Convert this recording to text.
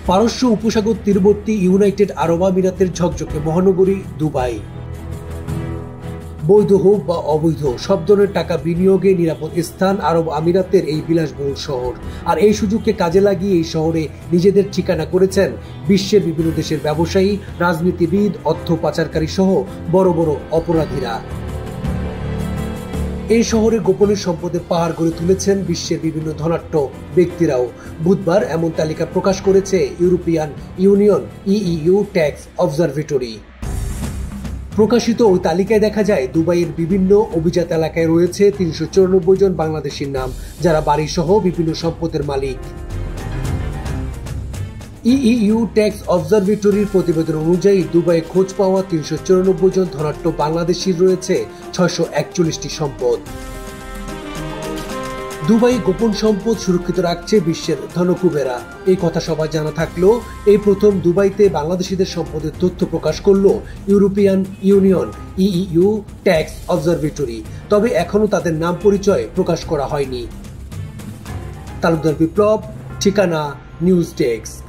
পারস্য উপসাগর তীরবর্তী ইউনাইটেড আরব আমিরাতের ঝকঝকে মহানগরী দুবাই। বৈধ হোক বা অবৈধ, সব ধরনের টাকা বিনিয়োগে নিরাপদ স্থান আরব আমিরাতের এই বিলাসবহুল শহর। আর এই সুযোগকে কাজে লাগিয়ে এই শহরে নিজেদের ঠিকানা করেছেন বিশ্বের বিভিন্ন দেশের ব্যবসায়ী, রাজনীতিবিদ, অর্থ পাচারকারী সহ বড় বড় অপরাধীরা। এই শহরে গোপনে সম্পদের পাহাড় গড়ে তুলেছেন বিশ্বের বিভিন্ন ধনাঢ্য ব্যক্তিরাও। বুধবার এমন তালিকা প্রকাশ করেছে European union EU tax observatory. প্রকাশিত ওই তালিকায় দেখা যায় দুবাইয়ের বিভিন্ন অভিজাত এলাকায় রয়েছে ৩৯৪ জন বাংলাদেশির নাম, যারা বাড়ি সহ বিভিন্ন সম্পদের মালিক। ইইউ ট্যাক্স অবজারভেটরির প্রতিবেদন অনুযায়ী দুবাইয়ে খোঁজ পাওয়া ৩৯৪ জন ধনাঢ্য বাংলাদেশির রয়েছে ৬৪১টি সম্পদ। দুবাই গোপন সম্পদ সুরক্ষিত রাখছে বিশ্বের ধনকুবেরা। এই কথা সবার জানা থাকলেও এই প্রথম দুবাইতে বাংলাদেশিদের সম্পদের তথ্য প্রকাশ করল European union EU tax observatory. তবে এখনো তাদের নাম পরিচয় প্রকাশ করা হয়নি। তালুকদার বিপ্লব, ঠিকানা নিউজ ডেস্ক।